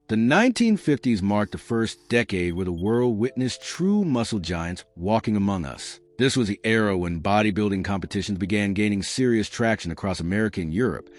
The 1950s marked the first decade where the world witnessed true muscle giants walking among us. This was the era when bodybuilding competitions began gaining serious traction across America and Europe.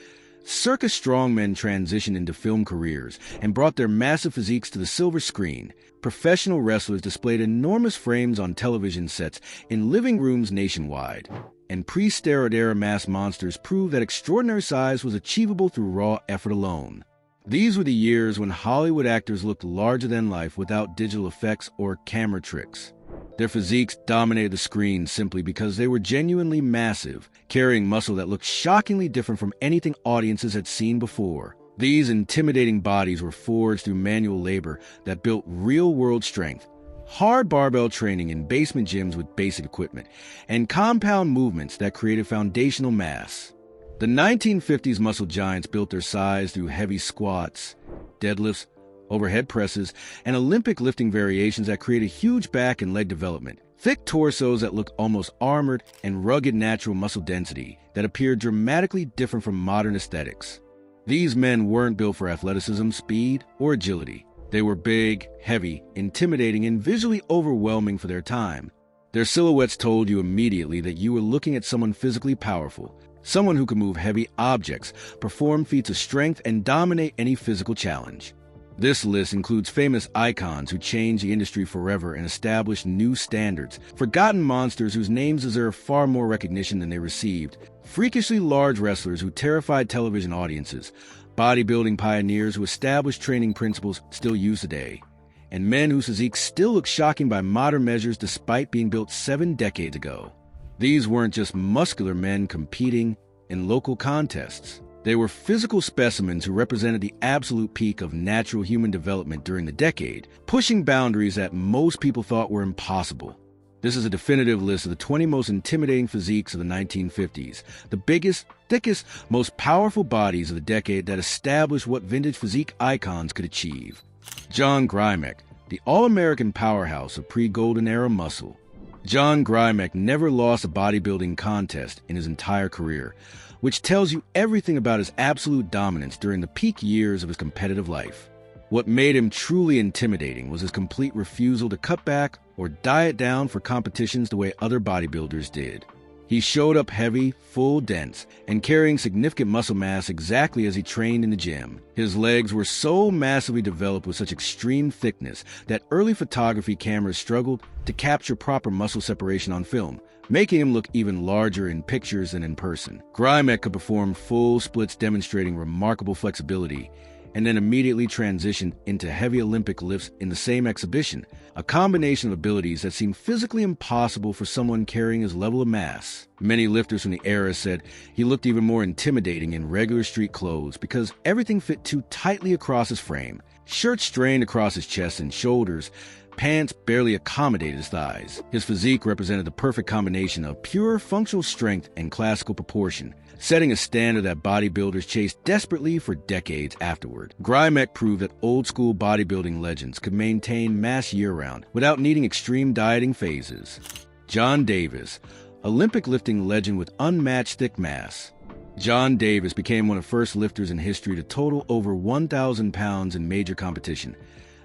Circus strongmen transitioned into film careers and brought their massive physiques to the silver screen. Professional wrestlers displayed enormous frames on television sets in living rooms nationwide. And pre-steroid era mass monsters proved that extraordinary size was achievable through raw effort alone. These were the years when Hollywood actors looked larger than life without digital effects or camera tricks. Their physiques dominated the screen simply because they were genuinely massive, carrying muscle that looked shockingly different from anything audiences had seen before. These intimidating bodies were forged through manual labor that built real-world strength, hard barbell training in basement gyms with basic equipment, and compound movements that created foundational mass. The 1950s muscle giants built their size through heavy squats, deadlifts, overhead presses, and Olympic lifting variations that created huge back and leg development, thick torsos that looked almost armored, and rugged natural muscle density that appeared dramatically different from modern aesthetics. These men weren't built for athleticism, speed, or agility. They were big, heavy, intimidating, and visually overwhelming for their time. Their silhouettes told you immediately that you were looking at someone physically powerful, someone who could move heavy objects, perform feats of strength, and dominate any physical challenge. This list includes famous icons who changed the industry forever and established new standards, forgotten monsters whose names deserve far more recognition than they received, freakishly large wrestlers who terrified television audiences, bodybuilding pioneers who established training principles still used today, and men whose physiques still look shocking by modern measures despite being built 7 decades ago. These weren't just muscular men competing in local contests. They were physical specimens who represented the absolute peak of natural human development during the decade, pushing boundaries that most people thought were impossible. This is a definitive list of the 20 most intimidating physiques of the 1950s, the biggest, thickest, most powerful bodies of the decade that established what vintage physique icons could achieve. John Grymek, the all-American powerhouse of pre-Golden Era muscle. John Grymek never lost a bodybuilding contest in his entire career, which tells you everything about his absolute dominance during the peak years of his competitive life. What made him truly intimidating was his complete refusal to cut back or diet down for competitions the way other bodybuilders did. He showed up heavy, full, dense, and carrying significant muscle mass exactly as he trained in the gym. His legs were so massively developed with such extreme thickness that early photography cameras struggled to capture proper muscle separation on film, making him look even larger in pictures than in person. Grymek could perform full splits demonstrating remarkable flexibility, and then immediately transitioned into heavy Olympic lifts in the same exhibition, a combination of abilities that seemed physically impossible for someone carrying his level of mass. Many lifters from the era said he looked even more intimidating in regular street clothes because everything fit too tightly across his frame. Shirts strained across his chest and shoulders, pants barely accommodated his thighs. His physique represented the perfect combination of pure functional strength and classical proportion, setting a standard that bodybuilders chased desperately for decades afterward. Grymek proved that old-school bodybuilding legends could maintain mass year-round without needing extreme dieting phases. John Davis, Olympic lifting legend with unmatched thick mass. John Davis became one of the first lifters in history to total over 1,000 pounds in major competition,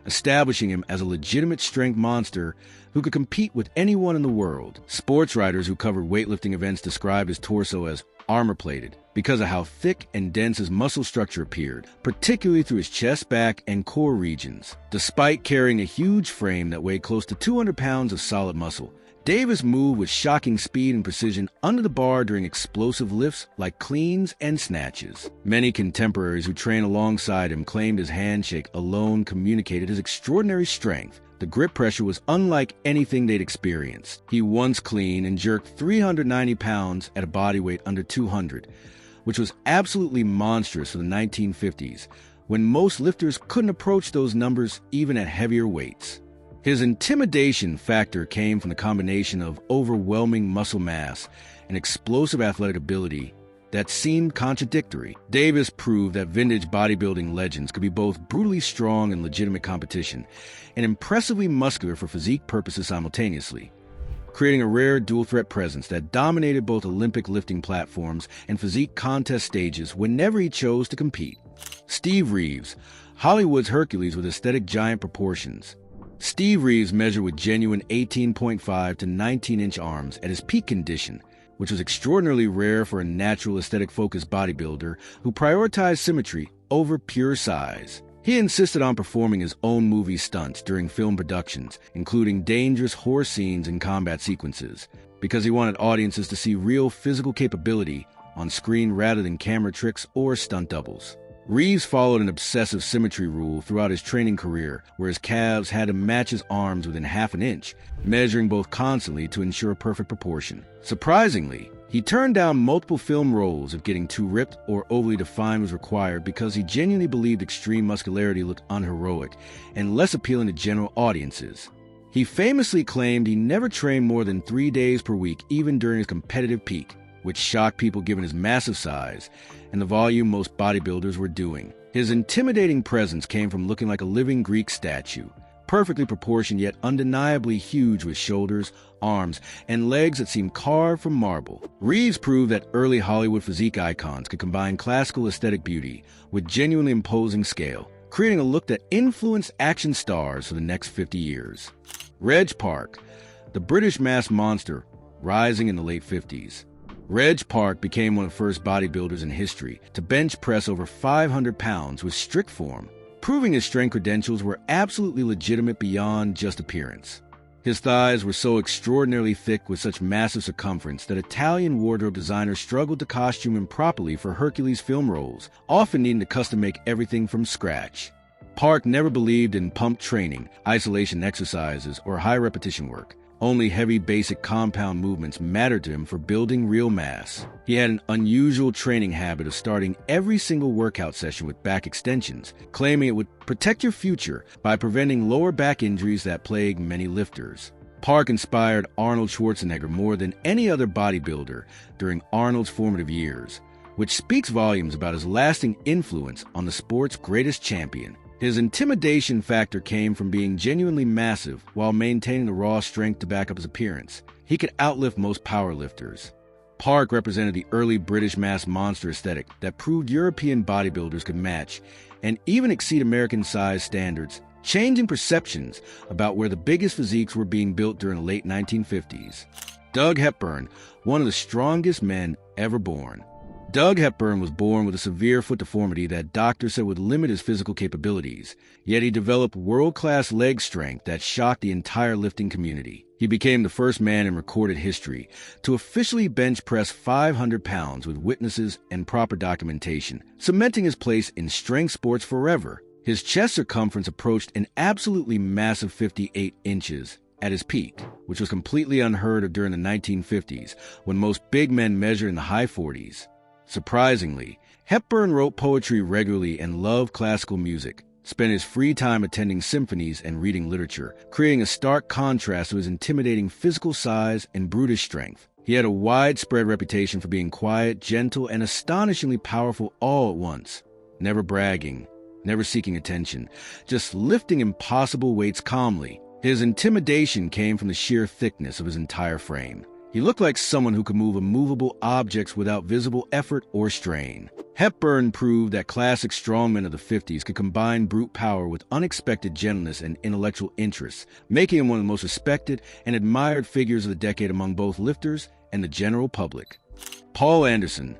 establishing him as a legitimate strength monster who could compete with anyone in the world. Sports writers who covered weightlifting events described his torso as armor-plated because of how thick and dense his muscle structure appeared, particularly through his chest, back, and core regions. Despite carrying a huge frame that weighed close to 200 pounds of solid muscle, Davis moved with shocking speed and precision under the bar during explosive lifts like cleans and snatches. Many contemporaries who trained alongside him claimed his handshake alone communicated his extraordinary strength. The grip pressure was unlike anything they'd experienced. He once cleaned and jerked 390 pounds at a body weight under 200, which was absolutely monstrous for the 1950s, when most lifters couldn't approach those numbers even at heavier weights. His intimidation factor came from the combination of overwhelming muscle mass and explosive athletic ability that seemed contradictory. Davis proved that vintage bodybuilding legends could be both brutally strong in legitimate competition and impressively muscular for physique purposes simultaneously, creating a rare dual-threat presence that dominated both Olympic lifting platforms and physique contest stages whenever he chose to compete. Steve Reeves, Hollywood's Hercules with aesthetic giant proportions. Steve Reeves measured with genuine 18.5 to 19-inch arms at his peak condition, which was extraordinarily rare for a natural aesthetic-focused bodybuilder who prioritized symmetry over pure size. He insisted on performing his own movie stunts during film productions, including dangerous horse scenes and combat sequences, because he wanted audiences to see real physical capability on screen rather than camera tricks or stunt doubles. Reeves followed an obsessive symmetry rule throughout his training career, where his calves had to match his arms within half an inch, measuring both constantly to ensure perfect proportion. Surprisingly, he turned down multiple film roles if getting too ripped or overly defined was required because he genuinely believed extreme muscularity looked unheroic and less appealing to general audiences. He famously claimed he never trained more than 3 days per week, even during his competitive peak, which shocked people given his massive size and the volume most bodybuilders were doing. His intimidating presence came from looking like a living Greek statue, perfectly proportioned yet undeniably huge with shoulders, arms, and legs that seemed carved from marble. Reeves proved that early Hollywood physique icons could combine classical aesthetic beauty with genuinely imposing scale, creating a look that influenced action stars for the next 50 years. Reg Park, the British mass monster, rising in the late 50s. Reg Park became one of the first bodybuilders in history to bench press over 500 pounds with strict form, proving his strength credentials were absolutely legitimate beyond just appearance. His thighs were so extraordinarily thick with such massive circumference that Italian wardrobe designers struggled to costume him properly for Hercules film roles, often needing to custom-make everything from scratch. Park never believed in pump training, isolation exercises, or high-repetition work. Only heavy basic compound movements mattered to him for building real mass. He had an unusual training habit of starting every single workout session with back extensions, claiming it would protect your future by preventing lower back injuries that plague many lifters. Park inspired Arnold Schwarzenegger more than any other bodybuilder during Arnold's formative years, which speaks volumes about his lasting influence on the sport's greatest champion. His intimidation factor came from being genuinely massive while maintaining the raw strength to back up his appearance. He could outlift most powerlifters. Park represented the early British mass monster aesthetic that proved European bodybuilders could match and even exceed American-sized standards, changing perceptions about where the biggest physiques were being built during the late 1950s. Doug Hepburn, one of the strongest men ever born. Doug Hepburn was born with a severe foot deformity that doctors said would limit his physical capabilities, yet he developed world-class leg strength that shocked the entire lifting community. He became the first man in recorded history to officially bench press 500 pounds with witnesses and proper documentation, cementing his place in strength sports forever. His chest circumference approached an absolutely massive 58 inches at his peak, which was completely unheard of during the 1950s, when most big men measured in the high 40s. Surprisingly, Hepburn wrote poetry regularly and loved classical music, spent his free time attending symphonies and reading literature, creating a stark contrast to his intimidating physical size and brutish strength. He had a widespread reputation for being quiet, gentle, and astonishingly powerful all at once, never bragging, never seeking attention, just lifting impossible weights calmly. His intimidation came from the sheer thickness of his entire frame. He looked like someone who could move immovable objects without visible effort or strain. Hepburn proved that classic strongmen of the 50s could combine brute power with unexpected gentleness and intellectual interests, making him one of the most respected and admired figures of the decade among both lifters and the general public. Paul Anderson,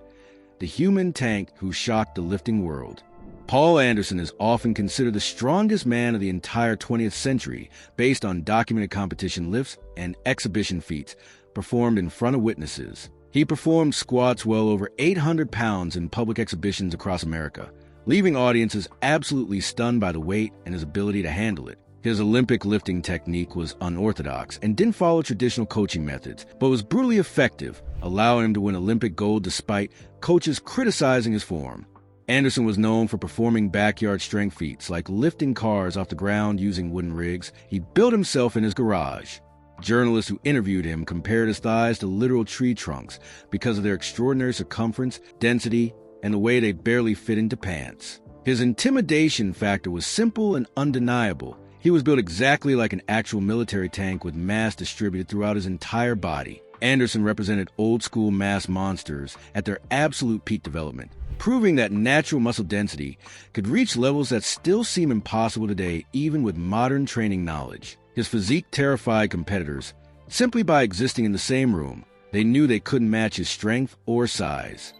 the human tank who shocked the lifting world. Paul Anderson is often considered the strongest man of the entire 20th century based on documented competition lifts and exhibition feats performed in front of witnesses. He performed squats well over 800 pounds in public exhibitions across America, leaving audiences absolutely stunned by the weight and his ability to handle it. His Olympic lifting technique was unorthodox and didn't follow traditional coaching methods, but was brutally effective, allowing him to win Olympic gold despite coaches criticizing his form. Anderson was known for performing backyard strength feats like lifting cars off the ground using wooden rigs he built himself in his garage. Journalists who interviewed him compared his thighs to literal tree trunks because of their extraordinary circumference, density, and the way they barely fit into pants. His intimidation factor was simple and undeniable. He was built exactly like an actual military tank with mass distributed throughout his entire body. Anderson represented old-school mass monsters at their absolute peak development. proving that natural muscle density could reach levels that still seem impossible today even with modern training knowledge. His physique terrified competitors. Simply by existing in the same room, they knew they couldn't match his strength or size.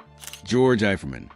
George Eiferman,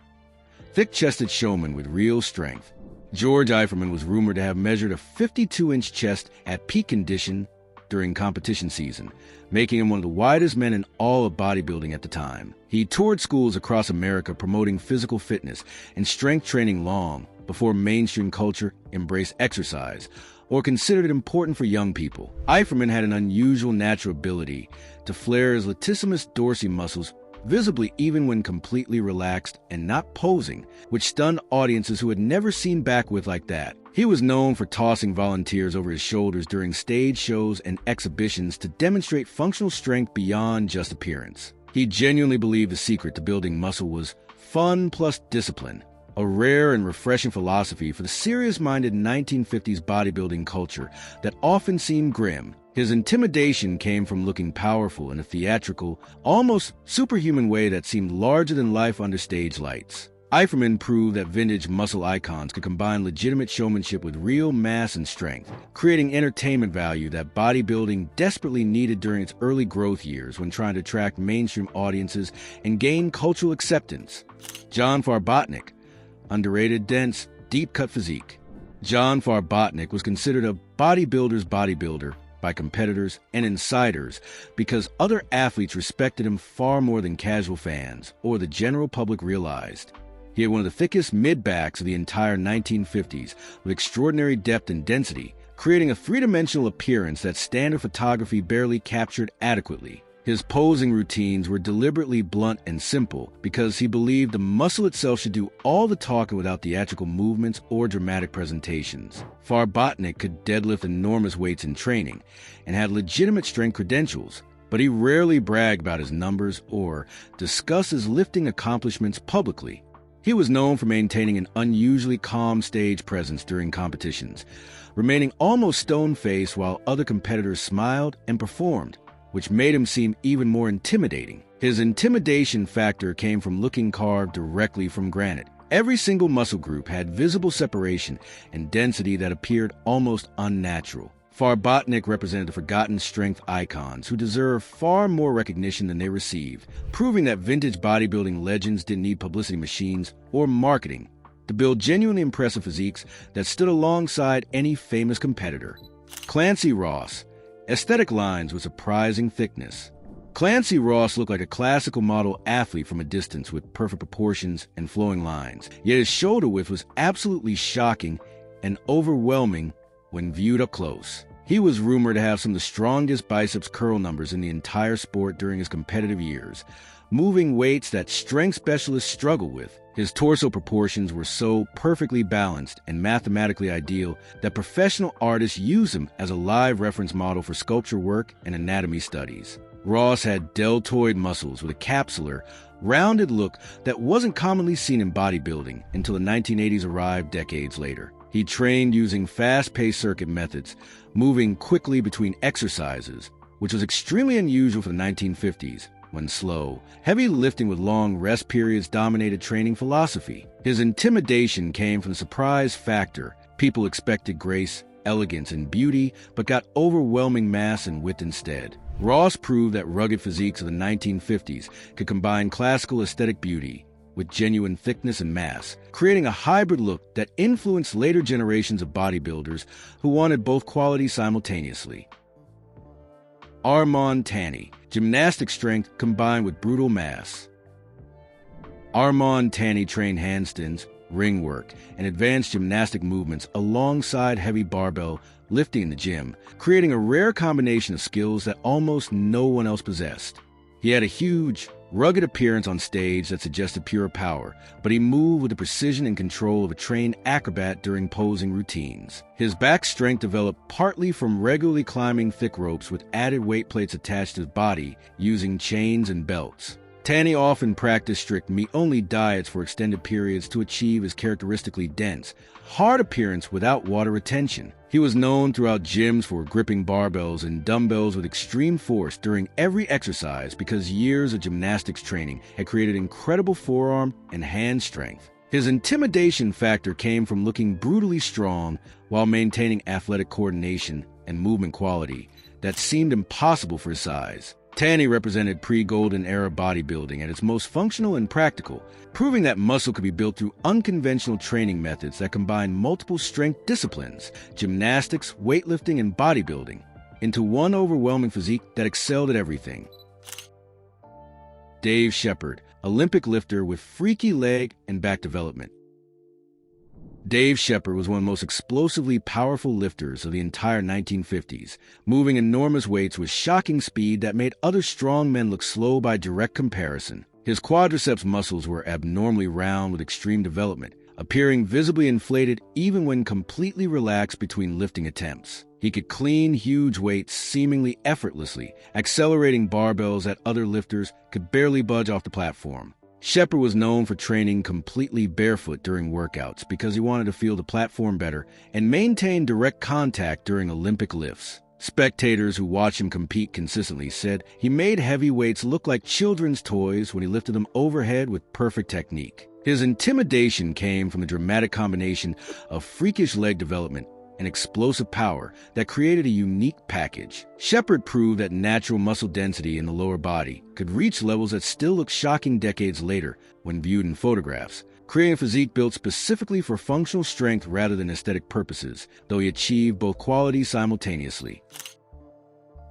thick-chested showman with real strength. George Eiferman was rumored to have measured a 52-inch chest at peak condition during competition season, making him one of the widest men in all of bodybuilding at the time. He toured schools across America promoting physical fitness and strength training long before mainstream culture embraced exercise or considered it important for young people. Eiferman had an unusual natural ability to flare his latissimus dorsi muscles visibly even when completely relaxed and not posing, which stunned audiences who had never seen back with like that. He was known for tossing volunteers over his shoulders during stage shows and exhibitions to demonstrate functional strength beyond just appearance. He genuinely believed the secret to building muscle was fun plus discipline, a rare and refreshing philosophy for the serious-minded 1950s bodybuilding culture that often seemed grim. His intimidation came from looking powerful in a theatrical, almost superhuman way that seemed larger than life under stage lights. Eiferman proved that vintage muscle icons could combine legitimate showmanship with real mass and strength, creating entertainment value that bodybuilding desperately needed during its early growth years when trying to attract mainstream audiences and gain cultural acceptance. John Farbotnik, underrated, dense, deep-cut physique. John Farbotnik was considered a bodybuilder's bodybuilder by competitors and insiders because other athletes respected him far more than casual fans or the general public realized. He had one of the thickest mid-backs of the entire 1950s with extraordinary depth and density, creating a three-dimensional appearance that standard photography barely captured adequately. His posing routines were deliberately blunt and simple because he believed the muscle itself should do all the talking without theatrical movements or dramatic presentations. Farbotnik could deadlift enormous weights in training and had legitimate strength credentials, but he rarely bragged about his numbers or discussed his lifting accomplishments publicly. He was known for maintaining an unusually calm stage presence during competitions, remaining almost stone-faced while other competitors smiled and performed, which made him seem even more intimidating. His intimidation factor came from looking carved directly from granite. Every single muscle group had visible separation and density that appeared almost unnatural. Farbotnik represented the forgotten strength icons who deserve far more recognition than they received, proving that vintage bodybuilding legends didn't need publicity machines or marketing to build genuinely impressive physiques that stood alongside any famous competitor. Clancy Ross, aesthetic lines with surprising thickness. Clancy Ross looked like a classical model athlete from a distance with perfect proportions and flowing lines, yet his shoulder width was absolutely shocking and overwhelming when viewed up close. He was rumored to have some of the strongest biceps curl numbers in the entire sport during his competitive years, moving weights that strength specialists struggle with. His torso proportions were so perfectly balanced and mathematically ideal that professional artists use him as a live reference model for sculpture work and anatomy studies. Ross had deltoid muscles with a capsular, rounded look that wasn't commonly seen in bodybuilding until the 1980s arrived decades later. He trained using fast-paced circuit methods, moving quickly between exercises, which was extremely unusual for the 1950s, when slow, heavy lifting with long rest periods dominated training philosophy. His intimidation came from the surprise factor. People expected grace, elegance, and beauty, but got overwhelming mass and width instead. Ross proved that rugged physiques of the 1950s could combine classical aesthetic beauty with genuine thickness and mass, creating a hybrid look that influenced later generations of bodybuilders who wanted both qualities simultaneously. Armand Tanny, gymnastic strength combined with brutal mass. Armand Tanny trained handstands, ring work, and advanced gymnastic movements alongside heavy barbell lifting in the gym, creating a rare combination of skills that almost no one else possessed. He had a huge, rugged appearance on stage that suggested pure power, but he moved with the precision and control of a trained acrobat during posing routines. His back strength developed partly from regularly climbing thick ropes with added weight plates attached to his body using chains and belts. Tanny often practiced strict meat-only diets for extended periods to achieve his characteristically dense, hard appearance without water retention. He was known throughout gyms for gripping barbells and dumbbells with extreme force during every exercise because years of gymnastics training had created incredible forearm and hand strength. His intimidation factor came from looking brutally strong while maintaining athletic coordination and movement quality that seemed impossible for his size. Tanny represented pre-golden era bodybuilding at its most functional and practical, proving that muscle could be built through unconventional training methods that combine multiple strength disciplines, gymnastics, weightlifting, and bodybuilding, into one overwhelming physique that excelled at everything. Dave Sheppard, Olympic lifter with freaky leg and back development. Dave Sheppard was one of the most explosively powerful lifters of the entire 1950s, moving enormous weights with shocking speed that made other strongmen look slow by direct comparison. His quadriceps muscles were abnormally round with extreme development, appearing visibly inflated even when completely relaxed between lifting attempts. He could clean huge weights seemingly effortlessly, accelerating barbells that other lifters could barely budge off the platform. Sheppard was known for training completely barefoot during workouts because he wanted to feel the platform better and maintain direct contact during Olympic lifts. Spectators who watched him compete consistently said he made heavy weights look like children's toys when he lifted them overhead with perfect technique. His intimidation came from the dramatic combination of freakish leg development and explosive power that created a unique package. Sheppard proved that natural muscle density in the lower body could reach levels that still look shocking decades later when viewed in photographs, creating a physique built specifically for functional strength rather than aesthetic purposes, though he achieved both qualities simultaneously.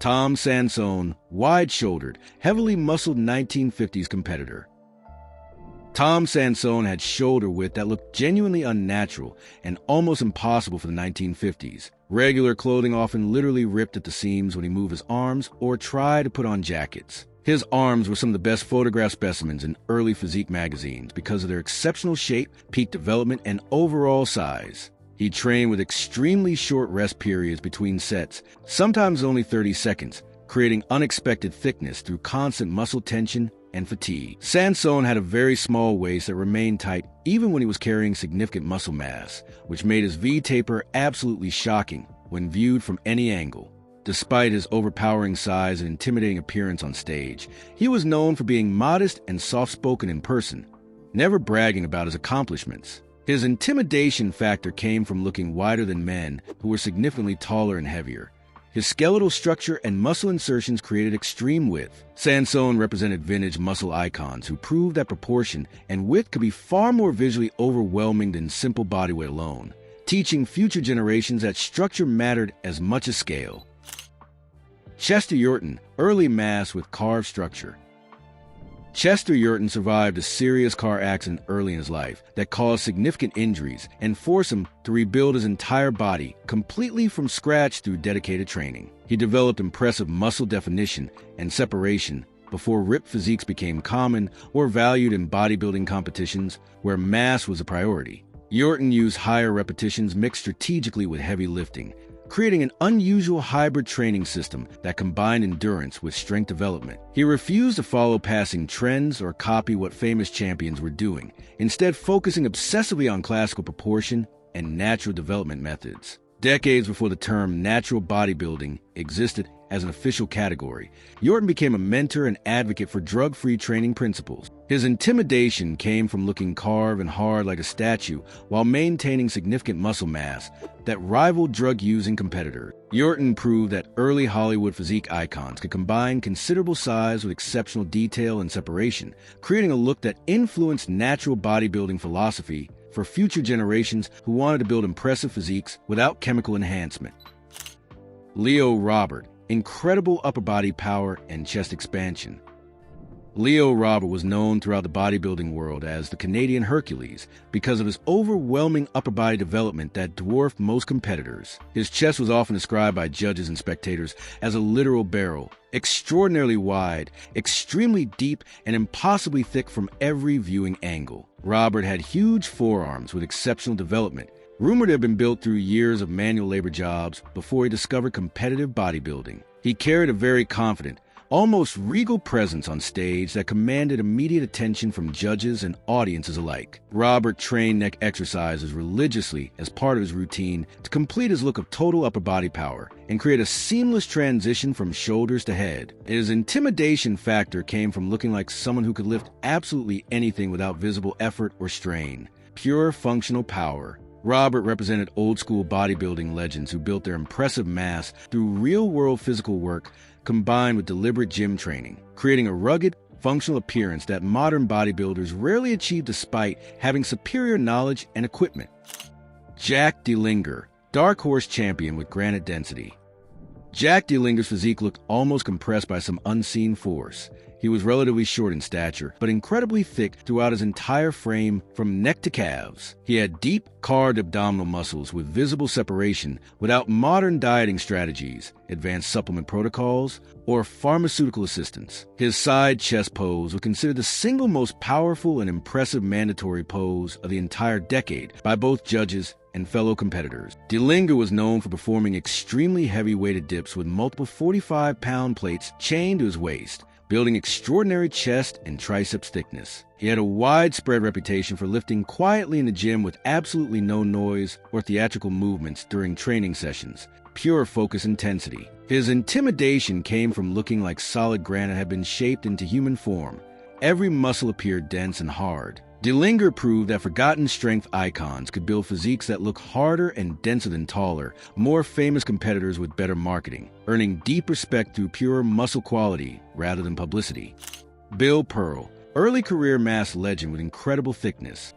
Tom Sansone, wide-shouldered, heavily muscled 1950s competitor. Tom Sansone had shoulder width that looked genuinely unnatural and almost impossible for the 1950s. Regular clothing often literally ripped at the seams when he moved his arms or tried to put on jackets. His arms were some of the best photographed specimens in early physique magazines because of their exceptional shape, peak development, and overall size. He trained with extremely short rest periods between sets, sometimes only 30 seconds, creating unexpected thickness through constant muscle tension and fatigue. Sansone had a very small waist that remained tight even when he was carrying significant muscle mass, which made his V-taper absolutely shocking when viewed from any angle. Despite his overpowering size and intimidating appearance on stage, he was known for being modest and soft-spoken in person, never bragging about his accomplishments. His intimidation factor came from looking wider than men who were significantly taller and heavier. His skeletal structure and muscle insertions created extreme width. Sansone represented vintage muscle icons who proved that proportion and width could be far more visually overwhelming than simple bodyweight alone, teaching future generations that structure mattered as much as scale. Chester Yorton, early mass with carved structure. Chester Yorton survived a serious car accident early in his life that caused significant injuries and forced him to rebuild his entire body completely from scratch through dedicated training. He developed impressive muscle definition and separation before ripped physiques became common or valued in bodybuilding competitions where mass was a priority. Yorton used higher repetitions mixed strategically with heavy lifting, creating an unusual hybrid training system that combined endurance with strength development. He refused to follow passing trends or copy what famous champions were doing, instead focusing obsessively on classical proportion and natural development methods. Decades before the term natural bodybuilding existed as an official category, Yorton became a mentor and advocate for drug-free training principles. His intimidation came from looking carved and hard like a statue while maintaining significant muscle mass that rivaled drug-using competitors. Yorton proved that early Hollywood physique icons could combine considerable size with exceptional detail and separation, creating a look that influenced natural bodybuilding philosophy for future generations who wanted to build impressive physiques without chemical enhancement. Leo Robert, incredible upper body power and chest expansion. Leo Robert was known throughout the bodybuilding world as the Canadian Hercules because of his overwhelming upper body development that dwarfed most competitors. His chest was often described by judges and spectators as a literal barrel, extraordinarily wide, extremely deep, and impossibly thick from every viewing angle. Robert had huge forearms with exceptional development, rumored to have been built through years of manual labor jobs before he discovered competitive bodybuilding. He carried a very confident, almost regal presence on stage that commanded immediate attention from judges and audiences alike. Robert trained neck exercises religiously as part of his routine to complete his look of total upper body power and create a seamless transition from shoulders to head. His intimidation factor came from looking like someone who could lift absolutely anything without visible effort or strain. Pure functional power. Robert represented old-school bodybuilding legends who built their impressive mass through real-world physical work combined with deliberate gym training, creating a rugged, functional appearance that modern bodybuilders rarely achieve despite having superior knowledge and equipment. Jack DeLinger, dark horse champion with granite density. Jack DeLinger's physique looked almost compressed by some unseen force. He was relatively short in stature, but incredibly thick throughout his entire frame from neck to calves. He had deep, carved abdominal muscles with visible separation without modern dieting strategies, advanced supplement protocols, or pharmaceutical assistance. His side chest pose was considered the single most powerful and impressive mandatory pose of the entire decade by both judges and fellow competitors. DeLinger was known for performing extremely heavy-weighted dips with multiple 45-pound plates chained to his waist, building extraordinary chest and triceps thickness. He had a widespread reputation for lifting quietly in the gym with absolutely no noise or theatrical movements during training sessions, pure focus intensity. His intimidation came from looking like solid granite had been shaped into human form. Every muscle appeared dense and hard. DeLinger proved that forgotten strength icons could build physiques that look harder and denser than taller, more famous competitors with better marketing, earning deep respect through pure muscle quality rather than publicity. Bill Pearl, early career mass legend with incredible thickness.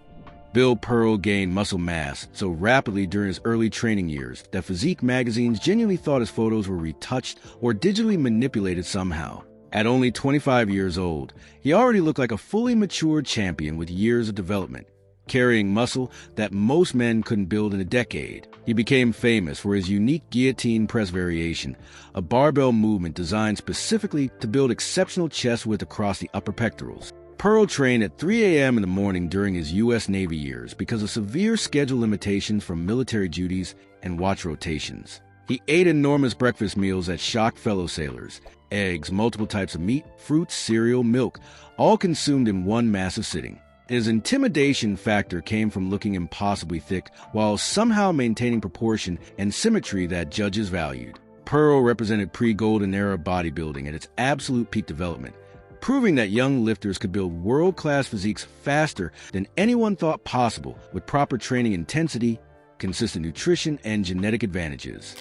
Bill Pearl gained muscle mass so rapidly during his early training years that physique magazines genuinely thought his photos were retouched or digitally manipulated somehow. At only 25 years old, he already looked like a fully matured champion with years of development, carrying muscle that most men couldn't build in a decade. He became famous for his unique guillotine press variation, a barbell movement designed specifically to build exceptional chest width across the upper pectorals. Pearl trained at 3 a.m. in the morning during his U.S. Navy years because of severe schedule limitations from military duties and watch rotations. He ate enormous breakfast meals that shocked fellow sailors. Eggs, multiple types of meat, fruits, cereal, milk, all consumed in one massive sitting. His intimidation factor came from looking impossibly thick while somehow maintaining proportion and symmetry that judges valued. Pearl represented pre-golden era bodybuilding at its absolute peak development, proving that young lifters could build world-class physiques faster than anyone thought possible with proper training intensity, consistent nutrition, and genetic advantages.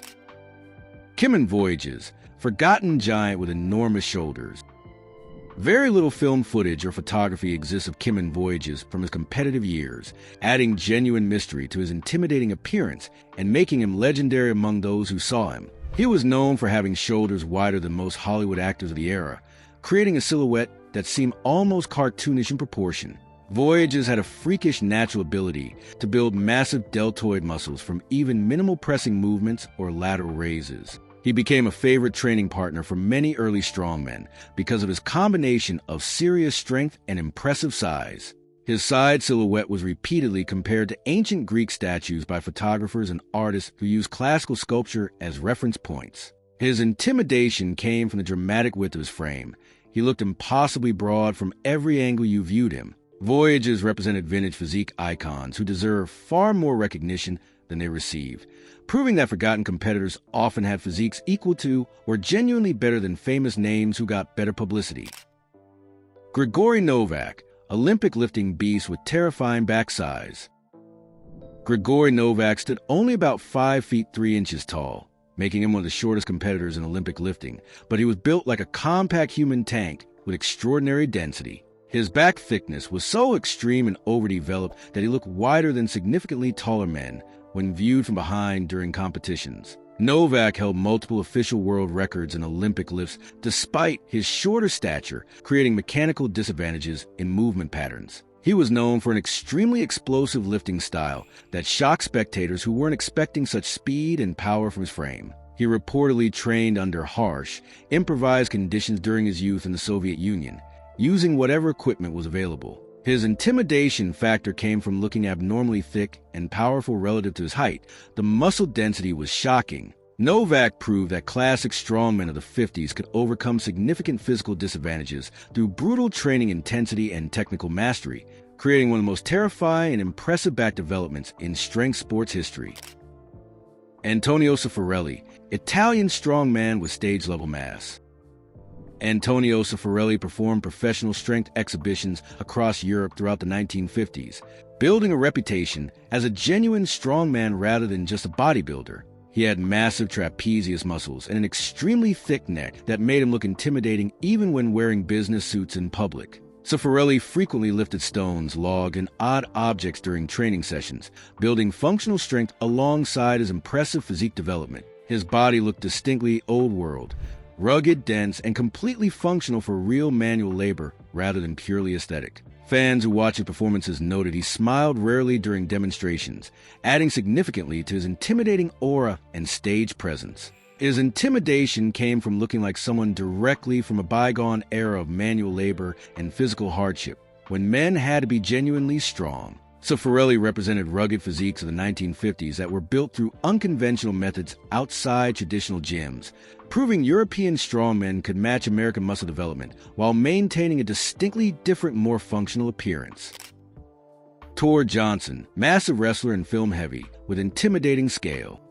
Kimon Voyages, forgotten giant with enormous shoulders. Very little film footage or photography exists of Kimon Voyages from his competitive years, adding genuine mystery to his intimidating appearance and making him legendary among those who saw him. He was known for having shoulders wider than most Hollywood actors of the era, creating a silhouette that seemed almost cartoonish in proportion. Voyages had a freakish natural ability to build massive deltoid muscles from even minimal pressing movements or lateral raises. He became a favorite training partner for many early strongmen because of his combination of serious strength and impressive size. His side silhouette was repeatedly compared to ancient Greek statues by photographers and artists who used classical sculpture as reference points. His intimidation came from the dramatic width of his frame. He looked impossibly broad from every angle you viewed him. Voyages represented vintage physique icons who deserve far more recognition than they received, proving that forgotten competitors often had physiques equal to or genuinely better than famous names who got better publicity. Grigory Novak, Olympic lifting beast with terrifying back size. Grigory Novak stood only about 5 feet 3 inches tall, making him one of the shortest competitors in Olympic lifting, but he was built like a compact human tank with extraordinary density. His back thickness was so extreme and overdeveloped that he looked wider than significantly taller men when viewed from behind during competitions. Novak held multiple official world records in Olympic lifts despite his shorter stature, creating mechanical disadvantages in movement patterns. He was known for an extremely explosive lifting style that shocked spectators who weren't expecting such speed and power from his frame. He reportedly trained under harsh, improvised conditions during his youth in the Soviet Union, using whatever equipment was available. His intimidation factor came from looking abnormally thick and powerful relative to his height. The muscle density was shocking. Novak proved that classic strongmen of the 50s could overcome significant physical disadvantages through brutal training intensity and technical mastery, creating one of the most terrifying and impressive back developments in strength sports history. Antonio Cifarelli, Italian strongman with stage-level mass. Antonio Cifarelli performed professional strength exhibitions across Europe throughout the 1950s, building a reputation as a genuine strongman rather than just a bodybuilder. He had massive trapezius muscles and an extremely thick neck that made him look intimidating even when wearing business suits in public. Cifarelli frequently lifted stones, logged, and odd objects during training sessions, building functional strength alongside his impressive physique development. His body looked distinctly old-world, rugged, dense, and completely functional for real manual labor rather than purely aesthetic. Fans who watched his performances noted he smiled rarely during demonstrations, adding significantly to his intimidating aura and stage presence. His intimidation came from looking like someone directly from a bygone era of manual labor and physical hardship, when men had to be genuinely strong. Cifarelli represented rugged physiques of the 1950s that were built through unconventional methods outside traditional gyms, proving European strongmen could match American muscle development while maintaining a distinctly different, more functional appearance. Tor Johnson, massive wrestler and film heavy, with intimidating scale.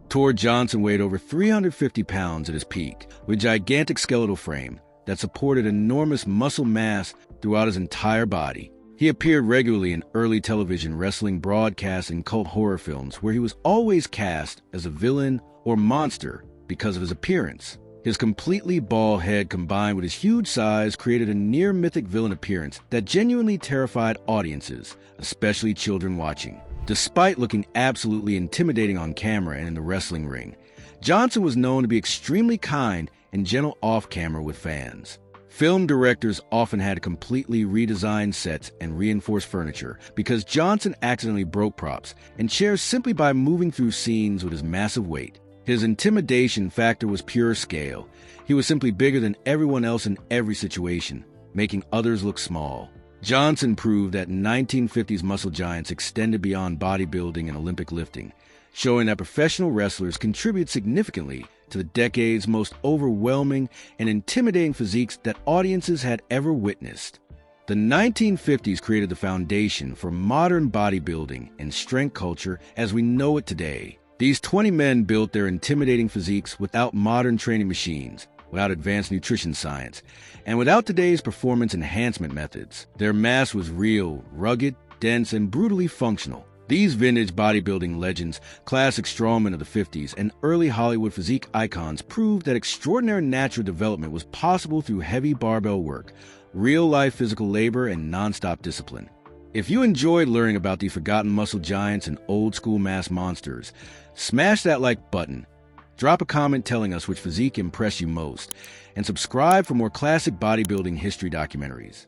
Tor Johnson weighed over 350 pounds at his peak, with a gigantic skeletal frame that supported enormous muscle mass throughout his entire body. He appeared regularly in early television wrestling broadcasts and cult horror films where he was always cast as a villain or monster because of his appearance. His completely bald head combined with his huge size created a near-mythic villain appearance that genuinely terrified audiences, especially children watching. Despite looking absolutely intimidating on camera and in the wrestling ring, Johnson was known to be extremely kind and gentle off-camera with fans. Film directors often had to completely redesign sets and reinforce furniture because Johnson accidentally broke props and chairs simply by moving through scenes with his massive weight. His intimidation factor was pure scale. He was simply bigger than everyone else in every situation, making others look small. Johnson proved that 1950s muscle giants extended beyond bodybuilding and Olympic lifting, showing that professional wrestlers contribute significantly to the decade's most overwhelming and intimidating physiques that audiences had ever witnessed. The 1950s created the foundation for modern bodybuilding and strength culture as we know it today. These 20 men built their intimidating physiques without modern training machines, without advanced nutrition science, and without today's performance enhancement methods. Their mass was real, rugged, dense, and brutally functional. These vintage bodybuilding legends, classic strongmen of the 50s, and early Hollywood physique icons proved that extraordinary natural development was possible through heavy barbell work, real-life physical labor, and non-stop discipline. If you enjoyed learning about these forgotten muscle giants and old-school mass monsters, smash that like button, drop a comment telling us which physique impressed you most, and subscribe for more classic bodybuilding history documentaries.